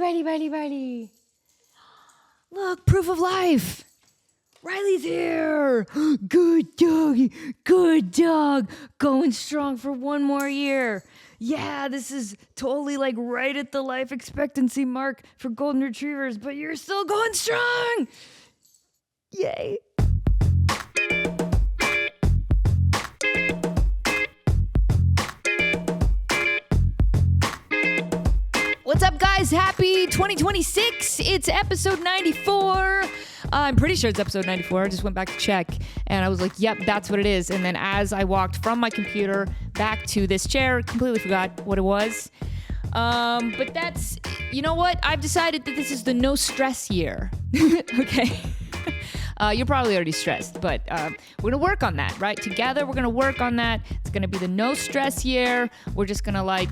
Riley. Look, proof of life. Riley's here. Good dog. Going strong for one more year. Yeah, this is totally like right at the life expectancy mark for golden retrievers, but you're still going strong. Yay. What's up, guys? Happy 2026. It's episode 94. I'm pretty sure it's episode 94. I just went back to check and I was like, yep, that's what it is. And then as I walked from my computer back to this chair, completely forgot what it was. But that's, you know what? I've decided that this is the no stress year. Okay. You're probably already stressed, but we're going to work on that, right? Together, we're going to work on that. It's going to be the no stress year. We're just going to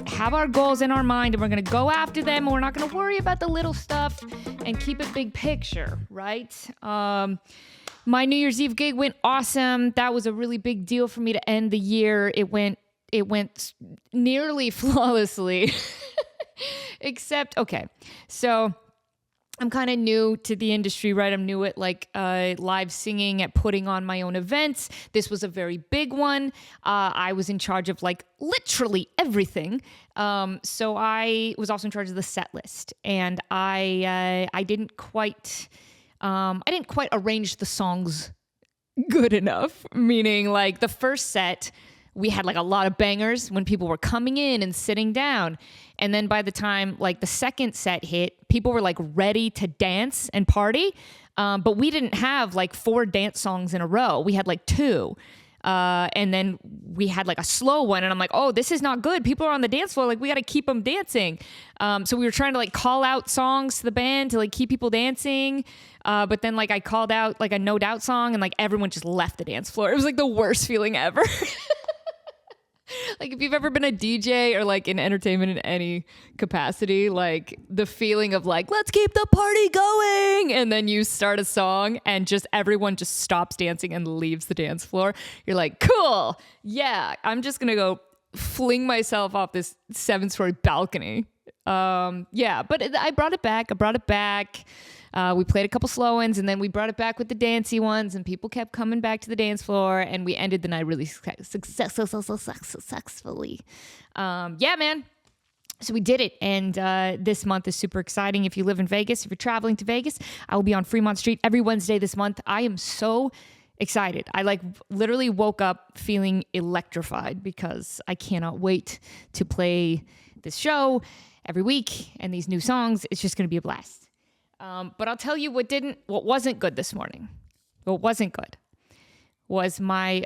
have our goals in our mind and we're going to go after them. And we're not going to worry about the little stuff and keep it big picture, right? My New Year's Eve gig went awesome. That was a really big deal for me to end the year. It went nearly flawlessly, except, okay, so I'm kind of new to the industry, right? I'm new at live singing, at putting on my own events. This was a very big one. I was in charge of literally everything. So I was also in charge of the set list, and I didn't quite arrange the songs good enough. Meaning, the first set, we had a lot of bangers when people were coming in and sitting down. And then by the time the second set hit, people were ready to dance and party. But we didn't have 4 dance songs in a row. We had 2. And then we had a slow one. And I'm like, oh, this is not good. People are on the dance floor. We got to keep them dancing. So we were trying to call out songs to the band to keep people dancing. But then I called out a No Doubt song and everyone just left the dance floor. It was the worst feeling ever. If you've ever been a DJ or in entertainment in any capacity, the feeling of let's keep the party going. And then you start a song and just everyone just stops dancing and leaves the dance floor. You're like, cool. Yeah, I'm just going to go fling myself off this 7-story balcony. Yeah, but I brought it back. We played a couple slow ones and then we brought it back with the dancey ones and people kept coming back to the dance floor and we ended the night really successfully. Yeah, man. So we did it. And this month is super exciting. If you live in Vegas, if you're traveling to Vegas, I will be on Fremont Street every Wednesday this month. I am so excited. I literally woke up feeling electrified because I cannot wait to play this show every week and these new songs. It's just going to be a blast. But I'll tell you what wasn't good this morning. What wasn't good was my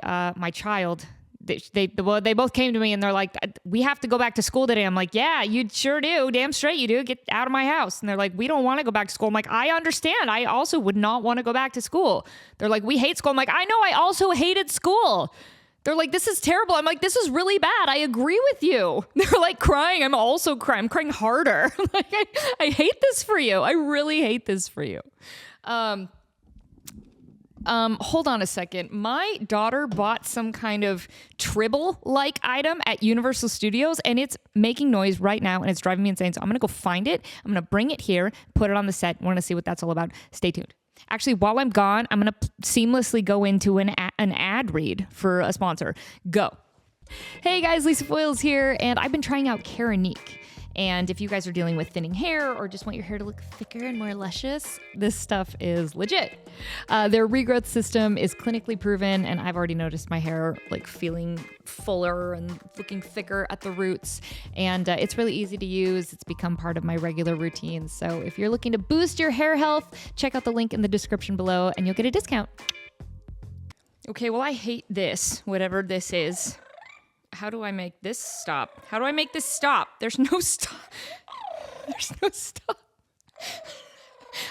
child. They both came to me and they're like, we have to go back to school today. I'm like, yeah, you sure do. Damn straight you do. Get out of my house. And they're like, we don't want to go back to school. I'm like, I understand. I also would not want to go back to school. They're like, we hate school. I'm like, I know. I also hated school. They're like, this is terrible. I'm like, this is really bad. I agree with you. They're crying. I'm also crying. I'm crying harder. I hate this for you. I really hate this for you. Hold on a second. My daughter bought some kind of Tribble-like item at Universal Studios, and it's making noise right now, and it's driving me insane. So I'm going to go find it. I'm going to bring it here, put it on the set. We're going to see what that's all about. Stay tuned. Actually, while I'm gone, I'm going to seamlessly go into an ad read for a sponsor. Go. Hey guys, Lisa Foyles here, and I've been trying out Keranique. And if you guys are dealing with thinning hair or just want your hair to look thicker and more luscious, this stuff is legit. Their regrowth system is clinically proven, and I've already noticed my hair feeling fuller and looking thicker at the roots. And it's really easy to use. It's become part of my regular routine. So if you're looking to boost your hair health, check out the link in the description below and you'll get a discount. Okay, well, I hate this, whatever this is. How do I make this stop? How do I make this stop? There's no stop. There's no stop.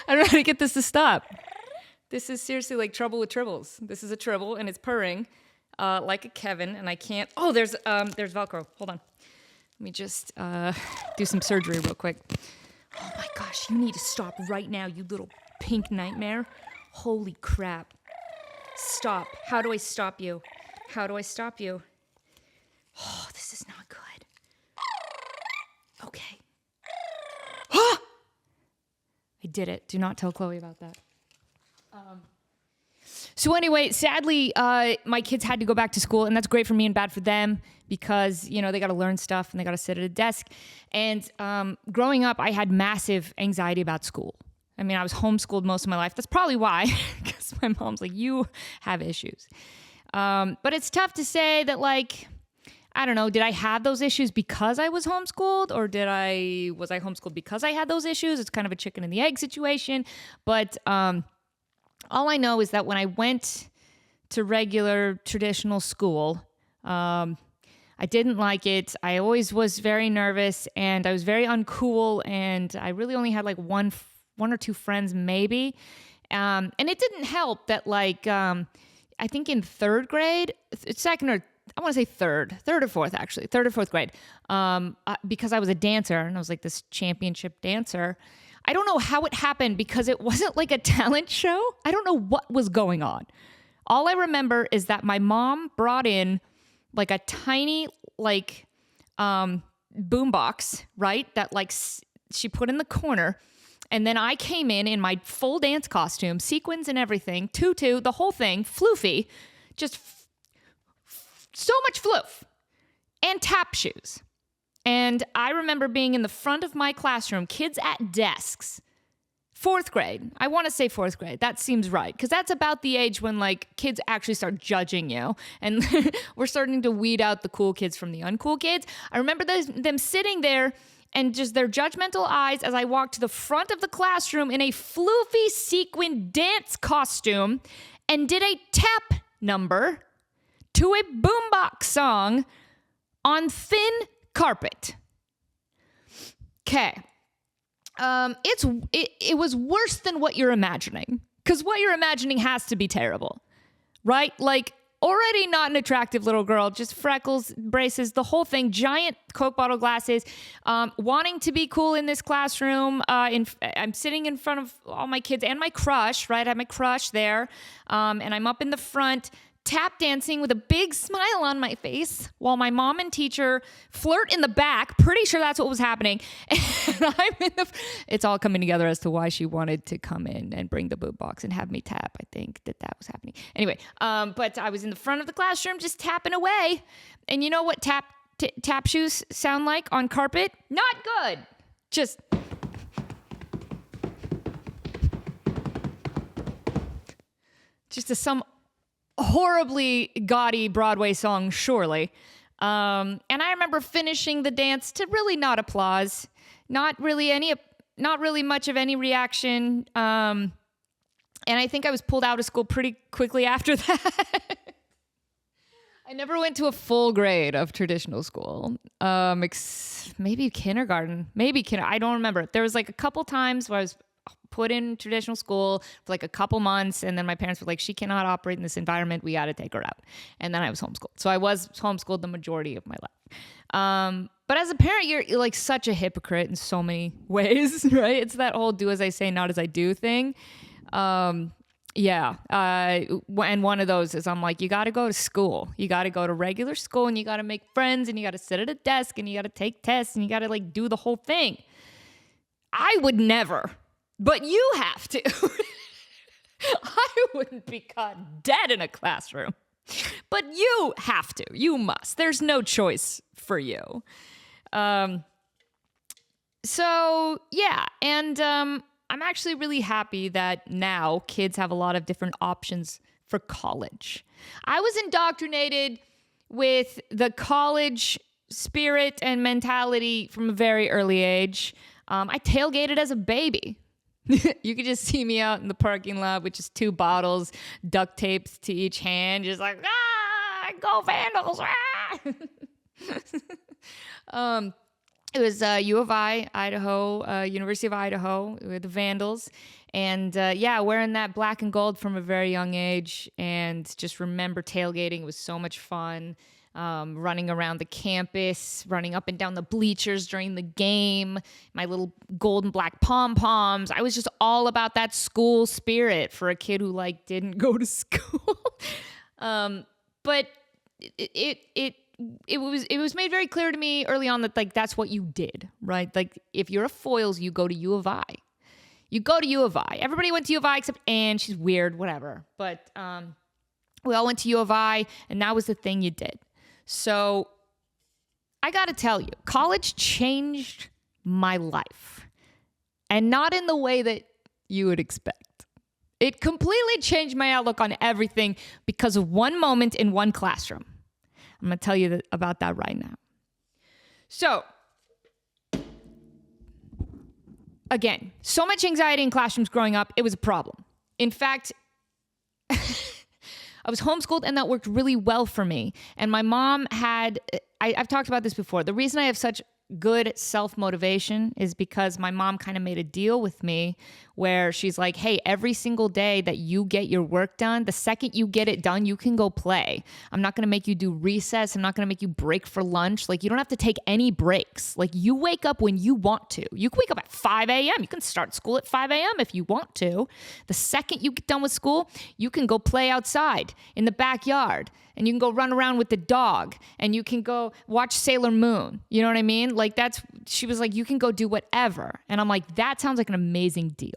I don't know how to get this to stop. This is seriously trouble with tribbles. This is a tribble and it's purring like a Kevin and I can't. Oh, there's Velcro. Hold on. Let me just do some surgery real quick. Oh my gosh, you need to stop right now, you little pink nightmare. Holy crap. Stop. How do I stop you? How do I stop you? Oh, this is not good. Okay. Ah! I did it. Do not tell Chloe about that. So anyway, sadly, my kids had to go back to school, and that's great for me and bad for them because, you know, they got to learn stuff and they got to sit at a desk. And growing up, I had massive anxiety about school. I mean, I was homeschooled most of my life. That's probably why, because my mom's like, you have issues. But it's tough to say that, like, I don't know, did I have those issues because I was homeschooled, or was I homeschooled because I had those issues? It's kind of a chicken and the egg situation. But all I know is that when I went to regular traditional school, I didn't like it. I always was very nervous, and I was very uncool, and I really only had like one or two friends maybe. And it didn't help that, like, I think in third grade, I want to say third or fourth grade, because I was a dancer and I was like this championship dancer. I don't know how it happened because it wasn't like a talent show. I don't know what was going on. All I remember is that my mom brought in like a tiny like boombox, right? That like she put in the corner. And then I came in my full dance costume, sequins and everything, tutu, the whole thing, floofy, just so much floof, and tap shoes. And I remember being in the front of my classroom, kids at desks, fourth grade. I want to say fourth grade. That seems right. Because that's about the age when like kids actually start judging you. And we're starting to weed out the cool kids from the uncool kids. I remember them sitting there and just their judgmental eyes as I walked to the front of the classroom in a floofy sequin dance costume and did a tap number to a boombox song on thin carpet. Okay. It was worse than what you're imagining, because what you're imagining has to be terrible, right? Like, already not an attractive little girl, just freckles, braces, the whole thing, giant Coke bottle glasses, wanting to be cool in this classroom. I'm sitting in front of all my kids and my crush, right? I have my crush there, and I'm up in the front, tap dancing with a big smile on my face while my mom and teacher flirt in the back. Pretty sure that's what was happening. And it's all coming together as to why she wanted to come in and bring the boot box and have me tap. I think that was happening. Anyway, but I was in the front of the classroom just tapping away. And you know what tap shoes sound like on carpet? Not good. Just some horribly gaudy Broadway song, surely. And I remember finishing the dance to really not applause, not really much of any reaction. And I think I was pulled out of school pretty quickly after that. I never went to a full grade of traditional school. Maybe kindergarten, I don't remember. There was like a couple times where I was put in traditional school for like a couple months, and then my parents were like, she cannot operate in this environment, we got to take her out. And then I was homeschooled. So I was homeschooled the majority of my life. But as a parent, you're like such a hypocrite in so many ways, right? It's that whole do as I say, not as I do thing. And one of those is I'm like, you got to go to school. You got to go to regular school, and you got to make friends, and you got to sit at a desk, and you got to take tests, and you got to like do the whole thing. I would never. But you have to. I wouldn't be caught dead in a classroom. But you have to. You must. There's no choice for you. So, yeah. And I'm actually really happy that now kids have a lot of different options for college. I was indoctrinated with the college spirit and mentality from a very early age. I tailgated as a baby. You could just see me out in the parking lot with just 2 bottles, duct taped to each hand, just like, go Vandals! It was U of I, Idaho, University of Idaho, with the Vandals. And wearing that black and gold from a very young age, and just remember tailgating. It was so much fun. Running around the campus, running up and down the bleachers during the game, my little gold and black pom-poms. I was just all about that school spirit for a kid who like didn't go to school. But it was made very clear to me early on that like that's what you did, right? Like if you're a foils, you go to U of I. You go to U of I. Everybody went to U of I except Anne. She's weird, whatever. But we all went to U of I, and that was the thing you did. So I got to tell you, college changed my life. And not in the way that you would expect. It completely changed my outlook on everything because of one moment in one classroom. I'm going to tell you about that right now. So, again, so much anxiety in classrooms growing up, it was a problem. In fact, I was homeschooled and that worked really well for me. And my mom had, I've talked about this before. The reason I have such good self-motivation is because my mom kind of made a deal with me where she's like, hey, every single day that you get your work done, the second you get it done, you can go play. I'm not going to make you do recess. I'm not going to make you break for lunch. Like, you don't have to take any breaks. Like, you wake up when you want to. You can wake up at 5 a.m. You can start school at 5 a.m. if you want to. The second you get done with school, you can go play outside in the backyard. And you can go run around with the dog, and you can go watch Sailor Moon. You know what I mean? Like, she was like, you can go do whatever. And I'm like, that sounds like an amazing deal.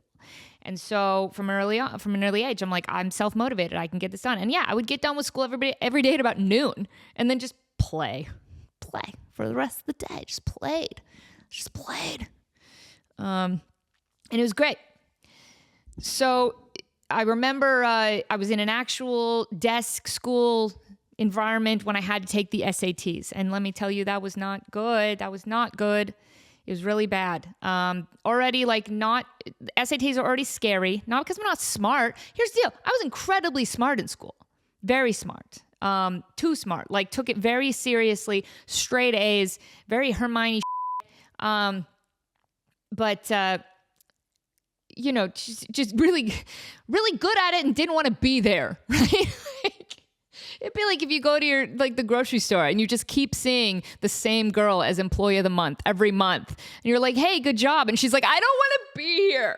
And so from an early age, I'm like, I'm self-motivated. I can get this done. And yeah, I would get done with school every day at about noon, and then just play for the rest of the day. Just played. And it was great. So I remember I was in an actual desk school environment when I had to take the SATs. And let me tell you, that was not good. It was really bad. SATs are already scary. Not because I'm not smart. Here's the deal. I was incredibly smart in school. Very smart. Too smart. Like, took it very seriously. Straight A's. Very Hermione just really, really good at it and didn't want to be there, right? It'd be like if you go to the grocery store and you just keep seeing the same girl as employee of the month every month. And you're like, hey, good job. And she's like, I don't want to be here.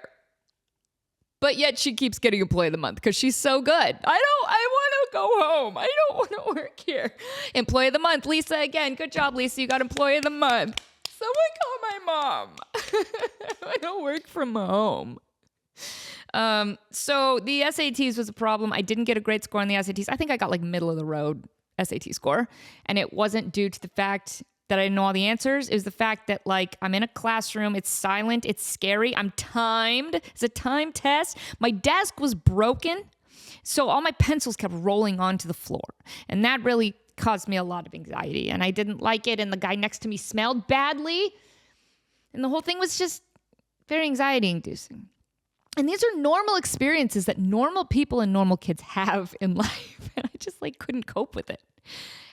But yet she keeps getting employee of the month because she's so good. I want to go home. I don't want to work here. Employee of the month, Lisa, again. Good job, Lisa. You got employee of the month. Someone call my mom. I don't work from home. So the SATs was a problem. I didn't get a great score on the SATs. I think I got like middle of the road SAT score. And it wasn't due to the fact that I didn't know all the answers. It was the fact that, like, I'm in a classroom. It's silent. It's scary. I'm timed. It's a time test. My desk was broken. So all my pencils kept rolling onto the floor. And that really caused me a lot of anxiety. And I didn't like it. And the guy next to me smelled badly. And the whole thing was just very anxiety inducing. And these are normal experiences that normal people and normal kids have in life. And I just couldn't cope with it.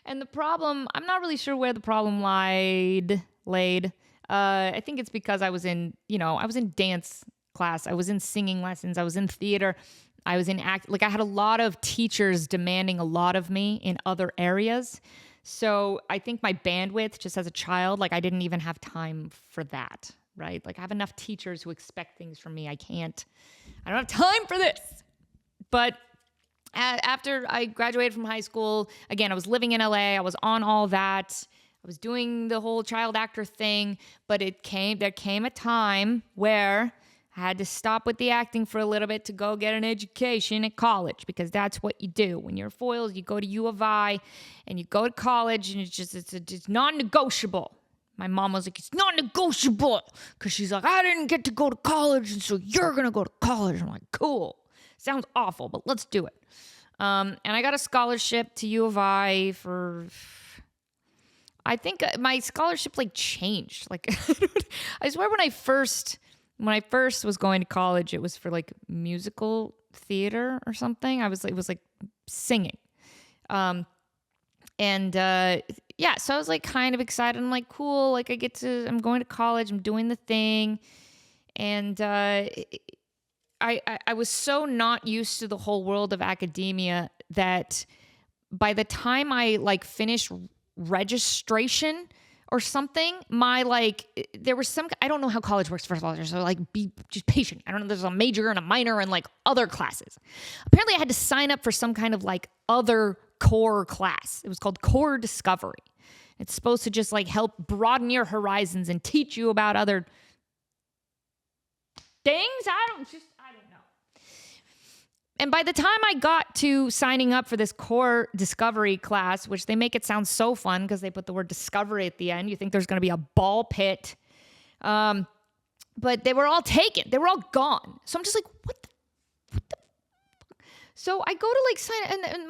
And the problem, I'm not really sure where the problem laid. I think it's because I was in dance class. I was in singing lessons. I was in theater. I was in I had a lot of teachers demanding a lot of me in other areas. So I think my bandwidth just as a child, I didn't even have time for that. Right? I have enough teachers who expect things from me. I don't have time for this. But after I graduated from high school, again, I was living in LA. I was on all that. I was doing the whole child actor thing. But there came a time where I had to stop with the acting for a little bit to go get an education at college, because that's what you do. When you're foils, you go to U of I and you go to college, and it's non-negotiable. My mom was like, it's not negotiable, because she's like, I didn't get to go to college, and so you're going to go to college. I'm like, cool. Sounds awful, but let's do it. And I got a scholarship to U of I I think my scholarship changed. I swear when I first was going to college, it was for musical theater or something. It was singing. Yeah, so I was kind of excited. I'm like, cool, I'm going to college, I'm doing the thing. And I was so not used to the whole world of academia that by the time I finished registration or something, there was some, I don't know how college works, first of all, so be just patient. I don't know, there's a major and a minor and other classes. Apparently I had to sign up for some kind of other core class. It was called Core Discovery. It's supposed to just help broaden your horizons and teach you about other things. I don't know. And by the time I got to signing up for this core discovery class, which they make it sound so fun because they put the word discovery at the end. You think there's going to be a ball pit. But they were all taken. They were all gone. So I'm just like, what the? So I go to like sign, and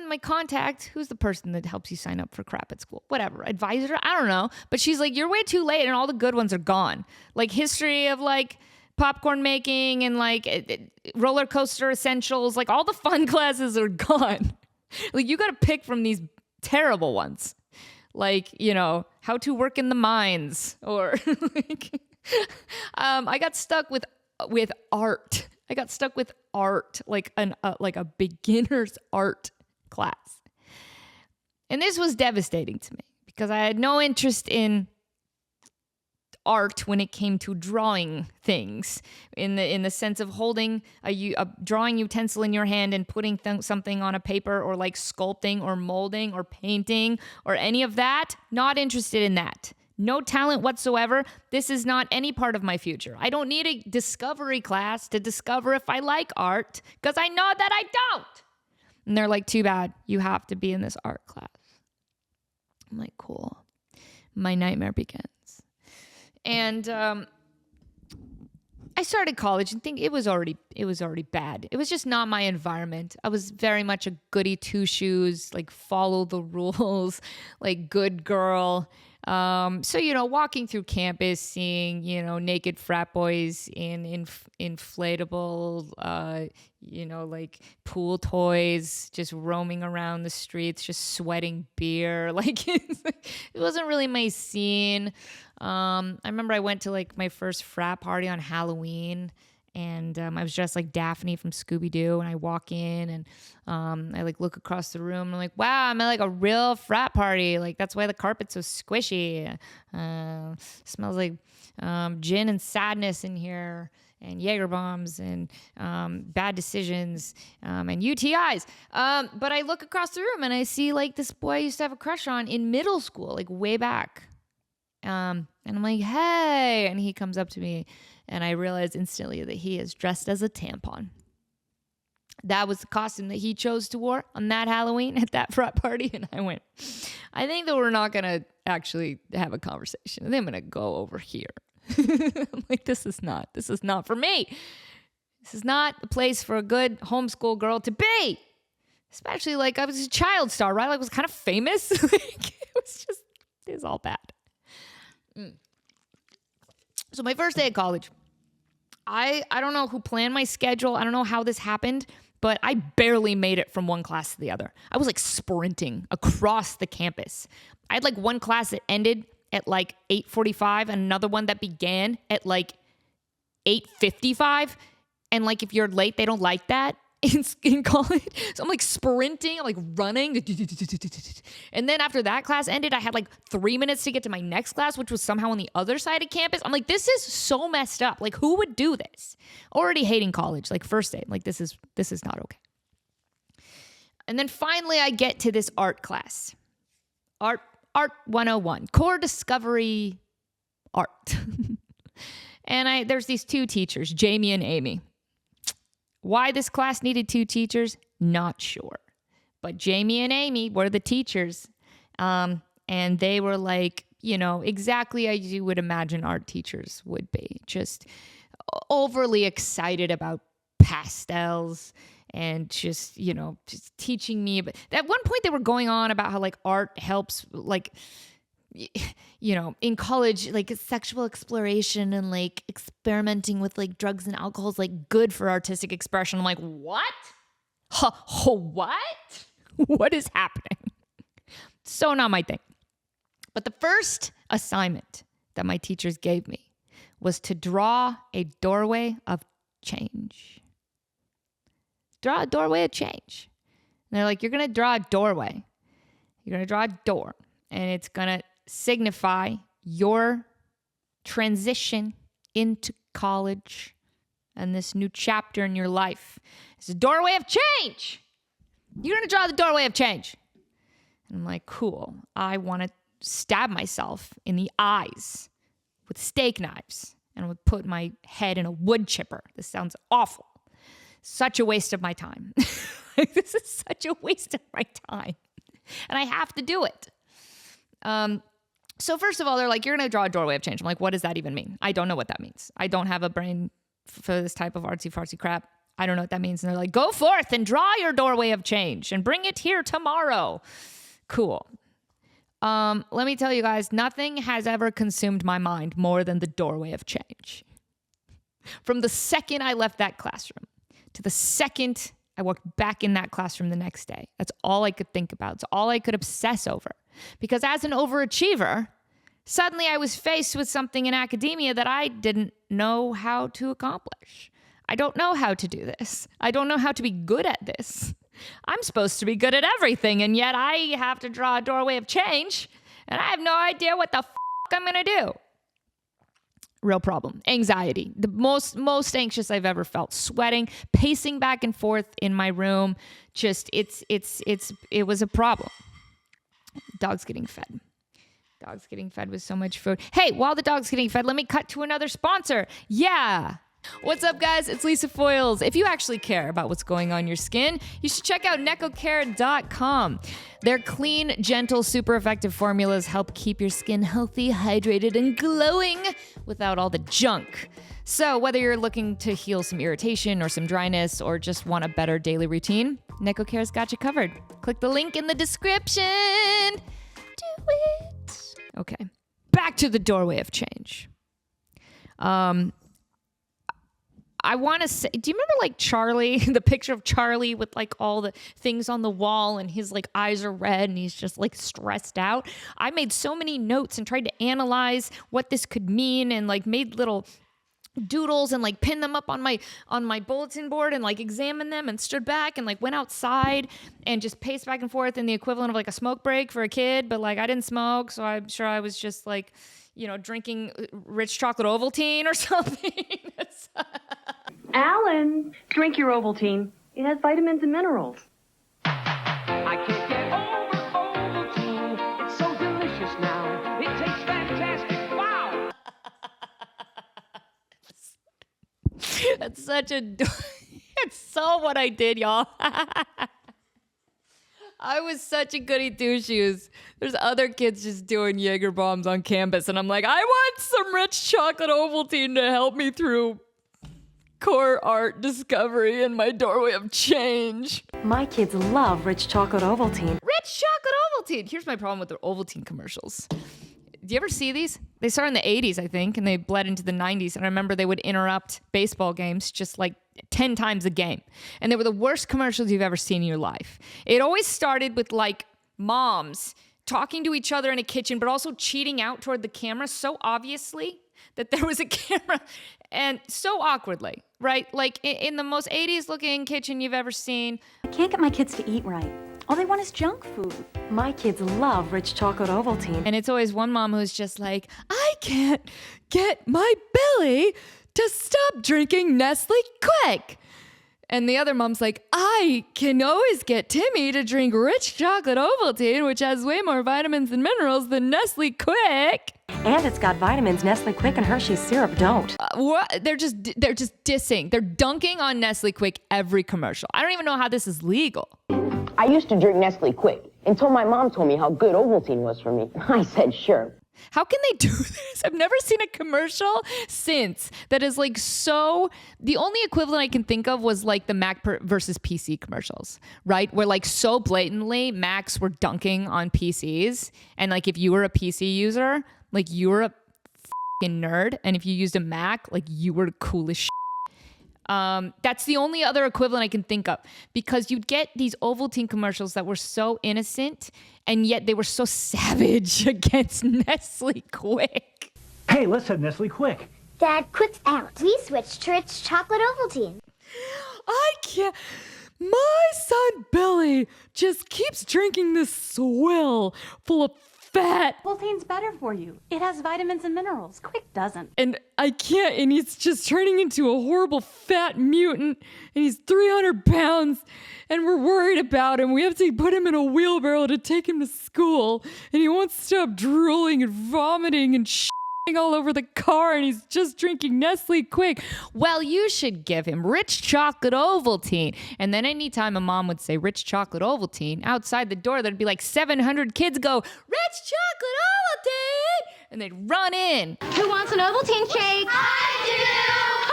my contact, who's the person that helps you sign up for crap at school? Whatever, advisor, I don't know. But she's like, you're way too late and all the good ones are gone. Like history of like popcorn making and like roller coaster essentials, like all the fun classes are gone. Like you got to pick from these terrible ones. Like, how to work in the mines or like, I got stuck with art. I got stuck with art, like a beginner's art class. And this was devastating to me because I had no interest in art when it came to drawing things in the sense of holding a drawing utensil in your hand and putting something on a paper or like sculpting or molding or painting or any of that. Not interested in that. No talent whatsoever. This is not any part of my future. I don't need a discovery class to discover if I like art because I know that I don't. And they're like, too bad. You have to be in this art class. I'm like, cool. My nightmare begins. And I started college and think it was already bad. It was just not my environment. I was very much a goody two shoes, like follow the rules, like good girl. So, walking through campus, seeing, naked frat boys in inflatable, like pool toys, just roaming around the streets, just sweating beer. Like it wasn't really my scene. I remember I went to like my first frat party on Halloween. And I was dressed like Daphne from Scooby-Doo, and I walk in and I like look across the room and I'm like, wow, I'm at like a real frat party. Like that's why the carpet's so squishy. Smells like gin and sadness in here and Jaeger bombs and bad decisions and UTIs. But I look across the room and I see like this boy I used to have a crush on in middle school, like way back. And I'm like, hey, and he comes up to me. And I realized instantly that he is dressed as a tampon. That was the costume that he chose to wear on that Halloween at that frat party. And I went, I think that we're not going to actually have a conversation. I think I'm going to go over here. I'm like, this is not for me. This is not a place for a good homeschool girl to be. Especially like I was a child star, right? Like I was kind of famous. Like, it was all bad. So my first day at college, I don't know who planned my schedule. I don't know how this happened, but I barely made it from one class to the other. I was like sprinting across the campus. I had like one class that ended at like 8:45 and another one that began at like 8:55. And like if you're late, they don't like that in college. So I'm like sprinting, I'm like running. And then after that class ended, I had like 3 minutes to get to my next class, which was somehow on the other side of campus. I'm like, this is so messed up. Like who would do this? Already hating college, like first day. Like this is not okay. And then finally I get to this art class. Art 101, core discovery art. And there's these two teachers, Jamie and Amy. Why this class needed two teachers, not sure. But Jamie and Amy were the teachers. And they were like, exactly as you would imagine art teachers would be. Just overly excited about pastels and just teaching me. But at one point they were going on about how like art helps like, in college, like sexual exploration and like experimenting with like drugs and alcohol is like good for artistic expression. I'm like, what? What? What is happening? So not my thing. But the first assignment that my teachers gave me was to draw a doorway of change. Draw a doorway of change. And they're like, you're going to draw a doorway. You're going to draw a door. And it's going to signify your transition into college and this new chapter in your life. It's a doorway of change. You're going to draw the doorway of change. And I'm like, cool. I want to stab myself in the eyes with steak knives and I would put my head in a wood chipper. This sounds awful. Such a waste of my time. This is such a waste of my time. And I have to do it. So first of all, they're like, you're going to draw a doorway of change. I'm like, what does that even mean? I don't know what that means. I don't have a brain for this type of artsy-fartsy crap. I don't know what that means. And they're like, go forth and draw your doorway of change and bring it here tomorrow. Cool. Let me tell you guys, nothing has ever consumed my mind more than the doorway of change. From the second I left that classroom to the second I walked back in that classroom the next day, that's all I could think about. It's all I could obsess over. Because as an overachiever, suddenly I was faced with something in academia that I didn't know how to accomplish. I don't know how to do this. I don't know how to be good at this. I'm supposed to be good at everything, and yet I have to draw a doorway of change, and I have no idea what the I'm going to do. Real problem. Anxiety. The most anxious I've ever felt. Sweating, pacing back and forth in my room. Just, it was a problem. Dog's getting fed. Dog's getting fed with so much food. Hey, while the dog's getting fed, let me cut to another sponsor. Yeah. What's up, guys? It's Lisa Foiles. If you actually care about what's going on in your skin, you should check out necocare.com. Their clean, gentle, super effective formulas help keep your skin healthy, hydrated, and glowing without all the junk. So whether you're looking to heal some irritation or some dryness or just want a better daily routine, NecoCare's got you covered. Click the link in the description. Do it. Okay. Back to the doorway of change. I want to say, do you remember like Charlie, the picture of Charlie with like all the things on the wall and his like eyes are red and he's just like stressed out? I made so many notes and tried to analyze what this could mean and like made little doodles and like pinned them up on my bulletin board and like examined them and stood back and like went outside and just paced back and forth in the equivalent of like a smoke break for a kid. But like I didn't smoke, so I'm sure I was just like, you know, drinking rich chocolate Ovaltine or something. Alan, drink your Ovaltine. It has vitamins and minerals. I can't get over Ovaltine. It's so delicious now. It tastes fantastic. Wow. That's such a... It's so what I did, y'all. I was such a goody two-shoes. There's other kids just doing Jaeger bombs on campus, and I'm like, I want some rich chocolate Ovaltine to help me through core art discovery and my doorway of change. My kids love rich chocolate Ovaltine. Rich chocolate Ovaltine. Here's my problem with the Ovaltine commercials. Do you ever see these? They started in the 80s, I think, and they bled into the 90s. And I remember they would interrupt baseball games just like 10 times a game. And they were the worst commercials you've ever seen in your life. It always started with like moms talking to each other in a kitchen, but also cheating out toward the camera so obviously that there was a camera and so awkwardly, right? Like in the most 80s looking kitchen you've ever seen. I can't get my kids to eat right. All they want is junk food. My kids love rich chocolate Ovaltine. And it's always one mom who's just like, I can't get my belly to stop drinking Nestle Quick. And the other mom's like, I can always get Timmy to drink rich chocolate Ovaltine, which has way more vitamins and minerals than Nestle Quick. And it's got vitamins Nestle Quick and Hershey's syrup don't. What? They're just dissing. They're dunking on Nestle Quick every commercial. I don't even know how this is legal. I used to drink Nestle Quick until my mom told me how good Ovaltine was for me. I said, sure. How can they do this? I've never seen a commercial since that is like so... The only equivalent I can think of was like the Mac versus PC commercials, right? Where like so blatantly Macs were dunking on PCs. And like if you were a PC user, like you were a fucking nerd. And if you used a Mac, like you were the coolest shit. That's the only other equivalent I can think of, because you'd get these Ovaltine commercials that were so innocent and yet they were so savage against Nestle Quick. Hey, listen, Nestle Quick. Dad, Quick's out. We switched to rich chocolate Ovaltine. I can't. My son Billy just keeps drinking this swill full of fat. Ovaltine's better for you. It has vitamins and minerals. Quick doesn't. And I can't, and he's just turning into a horrible fat mutant, and he's 300 pounds, and we're worried about him. We have to put him in a wheelbarrow to take him to school, and he won't stop drooling and vomiting and all over the car and he's just drinking Nestle Quick. Well, you should give him rich chocolate Ovaltine. And then anytime a mom would say rich chocolate Ovaltine, outside the door there'd be like 700 kids go, rich chocolate Ovaltine! And they'd run in. Who wants an Ovaltine shake? I do!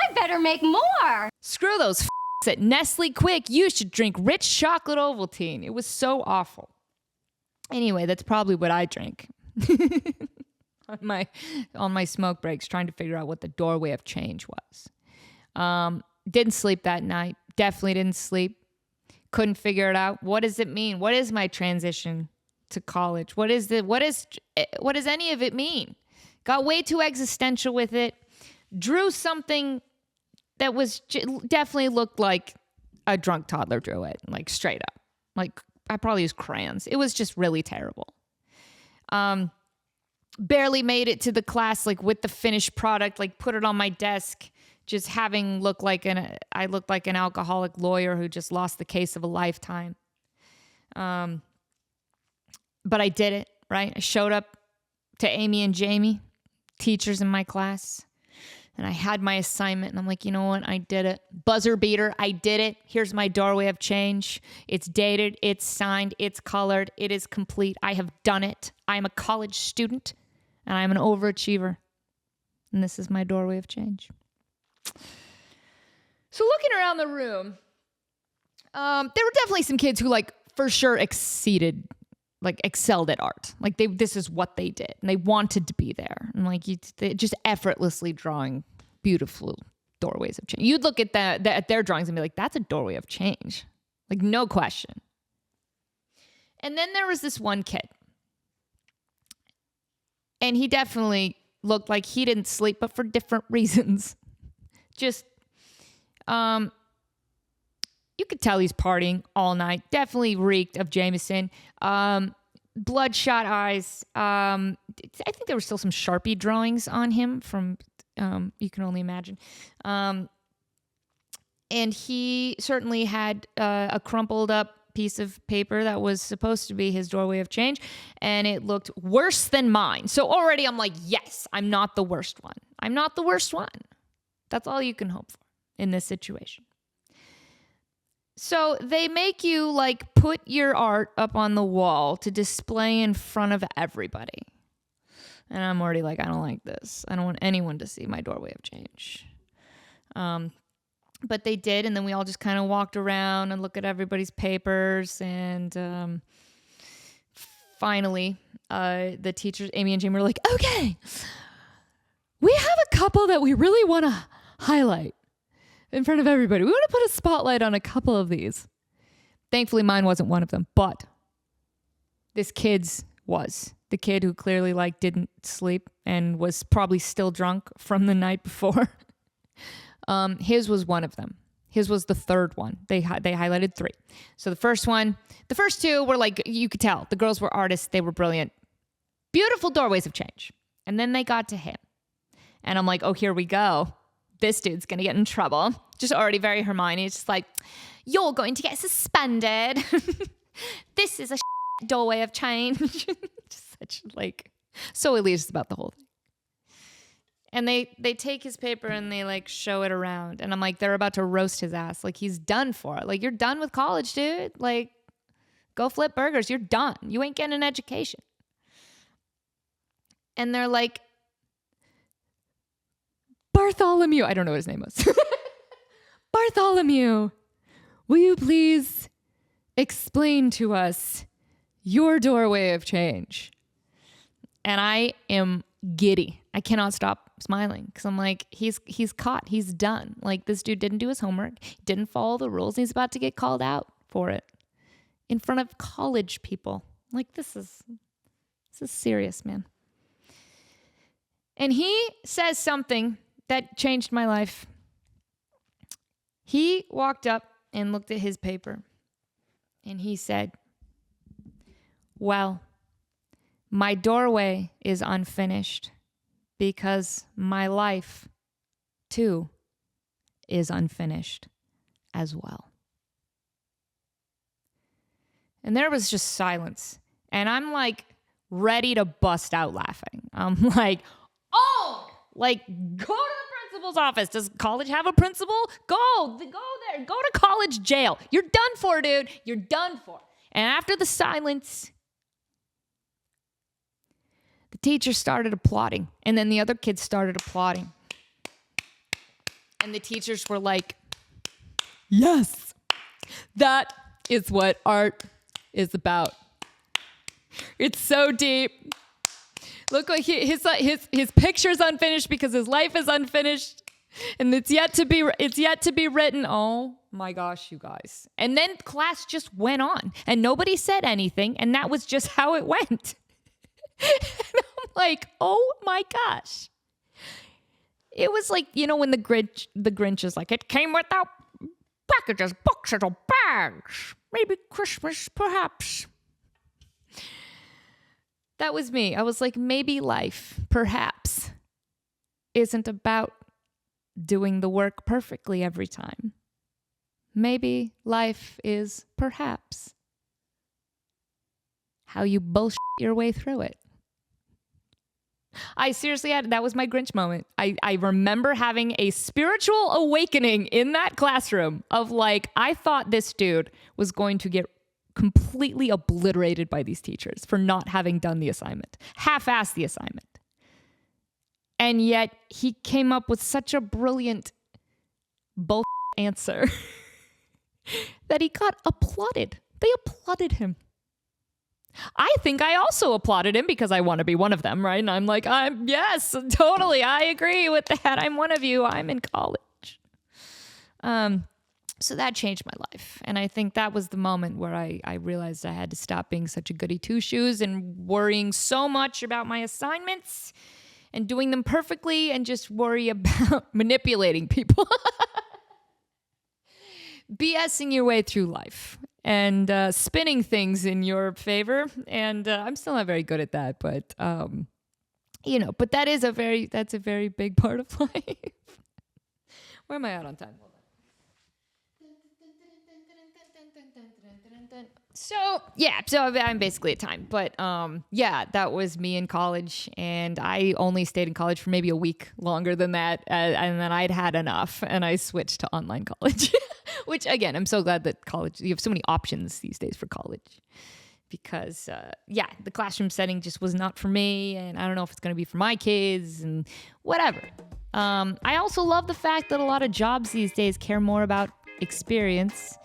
I better make more! Screw those at Nestle Quick. You should drink rich chocolate Ovaltine. It was so awful. Anyway, that's probably what I drank. on my smoke breaks, trying to figure out what the doorway of change was. Didn't sleep that night. Definitely didn't sleep. Couldn't figure it out. What does it mean? What is my transition to college? What does any of it mean? Got way too existential with it. Drew something that was definitely looked like a drunk toddler drew it, like straight up. Like I probably used crayons. It was just really terrible. Barely made it to the class, like with the finished product, like put it on my desk, just having I looked like an alcoholic lawyer who just lost the case of a lifetime. But I did it, right? I showed up to Amy and Jamie, teachers in my class, and I had my assignment, and I'm like, you know what? I did it. Buzzer beater. I did it. Here's my doorway of change. It's dated. It's signed. It's colored. It is complete. I have done it. I am a college student. And I'm an overachiever. And this is my doorway of change. So looking around the room, there were definitely some kids who like for sure excelled at art. Like this is what they did. And they wanted to be there. And like they just effortlessly drawing beautiful doorways of change. You'd look at at their drawings and be like, that's a doorway of change. Like no question. And then there was this one kid. And he definitely looked like he didn't sleep, but for different reasons. Just, you could tell he's partying all night. Definitely reeked of Jameson. Bloodshot eyes. I think there were still some Sharpie drawings on him from, you can only imagine. And he certainly had a crumpled up piece of paper that was supposed to be his doorway of change, and it looked worse than mine. So already I'm like, yes, I'm not the worst one. I'm not the worst one. That's all you can hope for in this situation. So they make you like put your art up on the wall to display in front of everybody. And I'm already like, I don't like this. I don't want anyone to see my doorway of change. But they did, and then we all just kind of walked around and looked at everybody's papers, and finally, the teachers, Amy and Jamie, were like, okay, we have a couple that we really want to highlight in front of everybody. We want to put a spotlight on a couple of these. Thankfully, mine wasn't one of them, but this kid's was. The kid who clearly didn't sleep and was probably still drunk from the night before. His was one of them. His was the third one. They highlighted 3. So the first two were like, you could tell the girls were artists. They were brilliant. Beautiful doorways of change. And then they got to him. And I'm like, oh, here we go. This dude's going to get in trouble. Just already very Hermione. It's just like, you're going to get suspended. This is a doorway of change. Just such so elitist about the whole thing. And they take his paper and they show it around. And I'm like, they're about to roast his ass. Like, he's done for it. Like, you're done with college, dude. Like, go flip burgers. You're done. You ain't getting an education. And they're like, Bartholomew. I don't know what his name was. Bartholomew, will you please explain to us your doorway of change? And I am giddy. I cannot stop smiling because I'm like, he's caught. He's done. Like, this dude didn't do his homework. He didn't follow the rules. And he's about to get called out for it in front of college people. Like, this is serious, man. And he says something that changed my life. He walked up and looked at his paper and he said, well, my doorway is unfinished because my life, too, is unfinished as well. And there was just silence. And I'm like ready to bust out laughing. I'm like, oh Like, go to the principal's office. Does college have a principal? Go there. Go to college jail. You're done for, dude. You're done for. And after the silence, the teacher started applauding. And then the other kids started applauding. And the teachers were like, yes, that is what art is about. It's so deep. Look, his picture's unfinished because his life is unfinished, and it's yet to be written. Oh my gosh, you guys! And then class just went on, and nobody said anything, and that was just how it went. And I'm like, oh my gosh! It was like, you know, when the Grinch is like, it came without packages, boxes, or bags. Maybe Christmas, perhaps. That was me. I was like, maybe life, perhaps, isn't about doing the work perfectly every time. Maybe life is, perhaps, how you bullshit your way through it. I seriously that was my Grinch moment. I remember having a spiritual awakening in that classroom of like, I thought this dude was going to get completely obliterated by these teachers for not having done the assignment, half-assed the assignment. And yet he came up with such a brilliant bullshit answer that he got applauded. They applauded him. I think I also applauded him because I want to be one of them, right? And I'm like, yes, totally. I agree with that. I'm one of you. I'm in college. So that changed my life. And I think that was the moment where I realized I had to stop being such a goody two-shoes and worrying so much about my assignments and doing them perfectly and just worry about manipulating people. BSing your way through life and spinning things in your favor. And I'm still not very good at that, but but that's a very big part of life. Where am I at on time? Hold on. So I'm basically at time. But that was me in college, and I only stayed in college for maybe a week longer than that, and then I'd had enough, and I switched to online college, which again, I'm so glad that college, you have so many options these days for college, because the classroom setting just was not for me, and I don't know if it's going to be for my kids, and whatever. I also love the fact that a lot of jobs these days care more about experience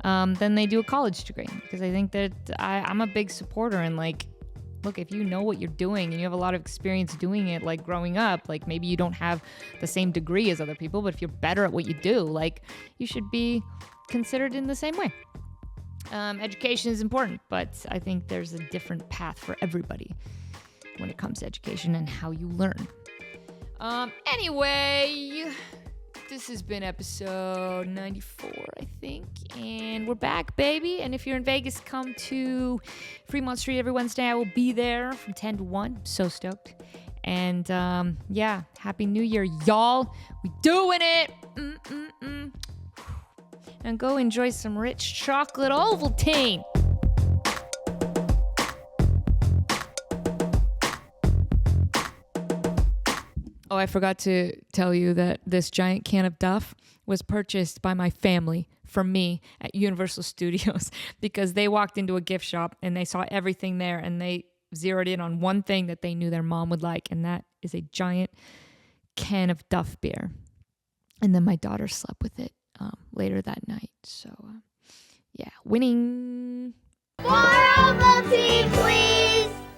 than they do a college degree, because I think that I'm a big supporter in like, look, if you know what you're doing and you have a lot of experience doing it, like growing up, like maybe you don't have the same degree as other people, but if you're better at what you do, like you should be considered in the same way. Education is important, but I think there's a different path for everybody when it comes to education and how you learn. Anyway, this has been episode 94, I think, and we're back, baby. And if you're in Vegas, come to Fremont Street every Wednesday. I will be there from 10 to 1. So stoked. And Happy New Year, y'all. We doing it. And go enjoy some rich chocolate Ovaltine. Oh, I forgot to tell you that this giant can of Duff was purchased by my family from me at Universal Studios because they walked into a gift shop and they saw everything there and they zeroed in on one thing that they knew their mom would like, and that is a giant can of Duff beer. And then my daughter slept with it later that night. So, winning.